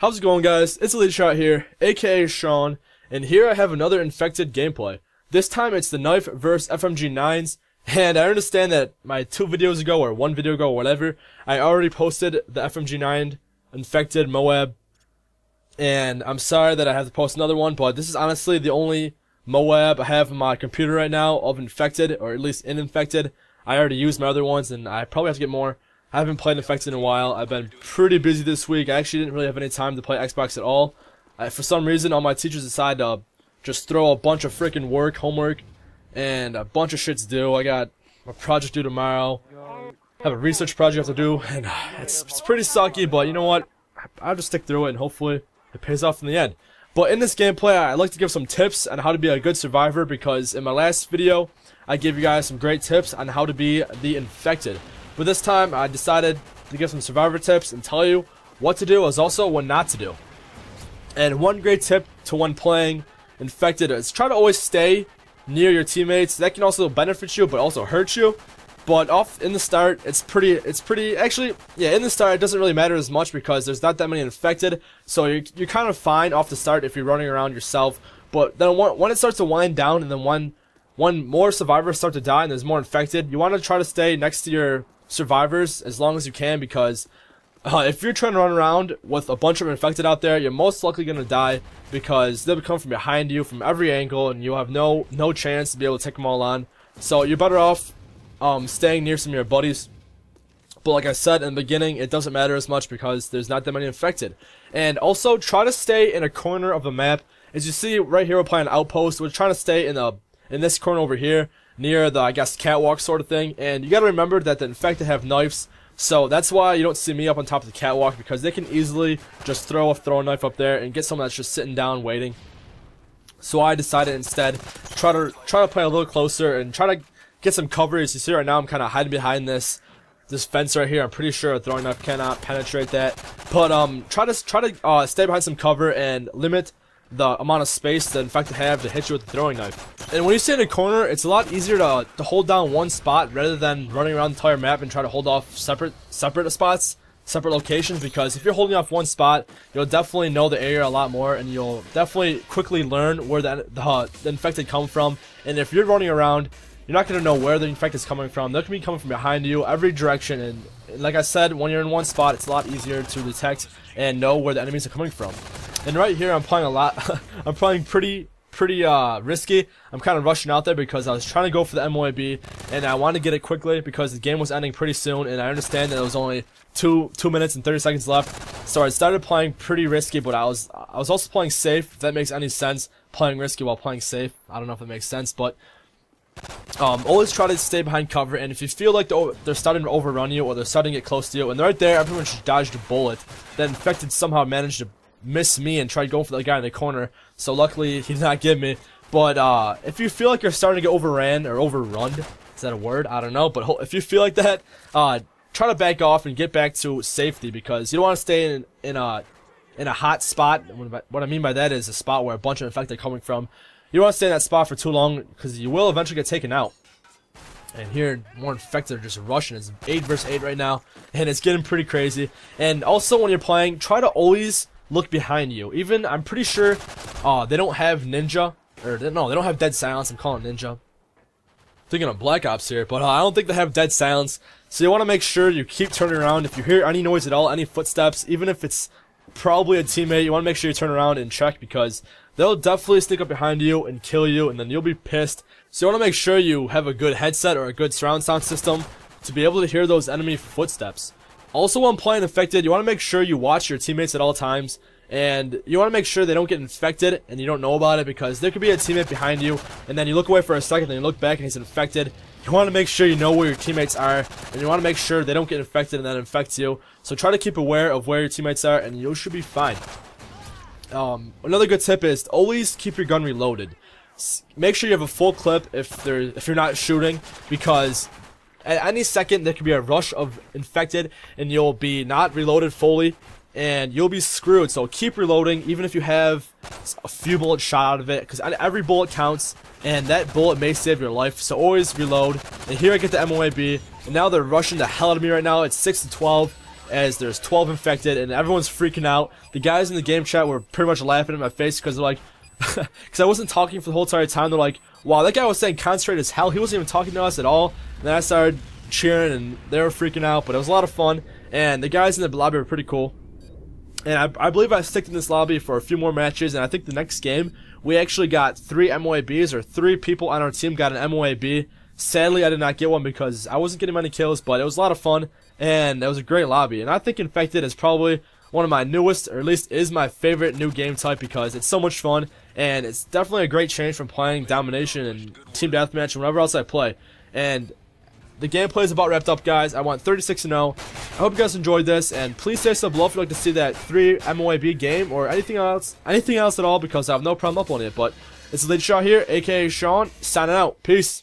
How's it going, guys? It's ELiTESHOT here, aka Sean, and here I have another infected gameplay. This time it's the knife versus FMG9s, and I understand that my 2 videos ago, or 1 video ago, or whatever, I already posted the FMG9 infected Moab, and I'm sorry that I have to post another one, but this is honestly the only Moab I have on my computer right now of infected, or at least infected. I already used my other ones, and I probably have to get more. I haven't played Infected in a while. I've been pretty busy this week. I actually didn't really have any time to play Xbox at all. For some reason, all my teachers decided to just throw a bunch of freaking homework, and a bunch of shit to do. I got a project due tomorrow. I have a research project I have to do, and it's pretty sucky, but you know what? I'll just stick through it, and hopefully it pays off in the end. But in this gameplay, I'd like to give some tips on how to be a good survivor, because in my last video, I gave you guys some great tips on how to be the infected. But this time, I decided to give some survivor tips and tell you what to do, as also what not to do. And one great tip to when playing infected is try to always stay near your teammates. That can also benefit you, but also hurt you. But in the start, it's pretty, actually, yeah, in the start, it doesn't really matter as much because there's not that many infected. So you're kind of fine off the start if you're running around yourself. But then when it starts to wind down, and then when more survivors start to die and there's more infected, you want to try to stay next to your survivors as long as you can, because if you're trying to run around with a bunch of infected out there, you're most likely going to die, because they'll come from behind you from every angle, and you'll have no chance to be able to take them all on. So you're better off staying near some of your buddies. But like I said in the beginning, it doesn't matter as much because there's not that many infected. And also try to stay in a corner of the map. As you see right here, we're playing Outpost. We're trying to stay in this corner over here, near the, I guess, catwalk sort of thing. And you gotta remember that the infected have knives, so that's why you don't see me up on top of the catwalk, because they can easily just throw a knife up there and get someone that's just sitting down waiting. So I decided instead try to play a little closer and try to get some cover. As you see right now, I'm kind of hiding behind this fence right here. I'm pretty sure a throwing knife cannot penetrate that. But try to stay behind some cover and limit the amount of space the infected have to hit you with the throwing knife. And when you stay in a corner, it's a lot easier to hold down one spot rather than running around the entire map and try to hold off separate spots, separate locations, because if you're holding off one spot, you'll definitely know the area a lot more, and you'll definitely quickly learn where the infected come from. And if you're running around, you're not going to know where the infected is coming from. They're going to be coming from behind you, every direction, and like I said, when you're in one spot, it's a lot easier to detect and know where the enemies are coming from. And right here, I'm playing a lot. I'm playing pretty risky. I'm kind of rushing out there because I was trying to go for the MW3, and I wanted to get it quickly because the game was ending pretty soon, and I understand that it was only 2 minutes and 30 seconds left. So I started playing pretty risky, but I was also playing safe, if that makes any sense. Playing risky while playing safe. I don't know if it makes sense, but always try to stay behind cover, and if you feel like they're starting to overrun you, or they're starting to get close to you, and right there, everyone just dodged a bullet, that infected somehow managed to miss me and tried going for the guy in the corner, so luckily he did not get me. But if you feel like you're starting to get overran or overrun, is that a word? I don't know, but if you feel like that, try to back off and get back to safety, because you don't want to stay in a hot spot. What I mean by that is a spot where a bunch of infected are coming from. You don't want to stay in that spot for too long, because you will eventually get taken out. And here, more infected are just rushing. It's 8 versus 8 right now, and it's getting pretty crazy. And also, when you're playing, try to always look behind you. Even, I'm pretty sure they don't have ninja, or no, they don't have dead silence. I'm calling ninja. Thinking of Black Ops here, but I don't think they have dead silence. So you want to make sure you keep turning around. If you hear any noise at all, any footsteps, even if it's probably a teammate, you want to make sure you turn around and check, because they'll definitely sneak up behind you and kill you, and then you'll be pissed. So you want to make sure you have a good headset or a good surround sound system to be able to hear those enemy footsteps. Also, when playing infected, you want to make sure you watch your teammates at all times, and you want to make sure they don't get infected and you don't know about it, because there could be a teammate behind you, and then you look away for a second, then you look back and he's infected. You want to make sure you know where your teammates are, and you want to make sure they don't get infected and then infect you. So try to keep aware of where your teammates are, and you should be fine. Another good tip is always keep your gun reloaded. Make sure you have a full clip if you're not shooting, because at any second there could be a rush of infected and you'll be not reloaded fully, and you'll be screwed. So keep reloading, even if you have a few bullets shot out of it, because every bullet counts, and that bullet may save your life. So always reload. And here I get the MOAB, and now they're rushing the hell out of me right now. It's 6 to 12. as there's 12 infected and everyone's freaking out. The guys in the game chat were pretty much laughing in my face because they're like, because I wasn't talking for the whole entire time. They're like, wow, that guy was saying concentrate as hell. He wasn't even talking to us at all. And then I started cheering and they were freaking out, but it was a lot of fun. And the guys in the lobby were pretty cool. And I believe I sticked in this lobby for a few more matches, and I think the next game, we actually got 3 MOABs, or 3 people on our team got an MOAB. Sadly, I did not get one because I wasn't getting many kills, but it was a lot of fun, and it was a great lobby. And I think Infected is probably one of my newest, or at least is my favorite new game type because it's so much fun, and it's definitely a great change from playing Domination and Team Deathmatch and whatever else I play. And the gameplay is about wrapped up, guys. I went 36-0. I hope you guys enjoyed this, and please say so below if you'd like to see that 3 MOAB game or anything else at all, because I have no problem uploading it. But it's ELiTESHOT here, aka Sean, signing out. Peace.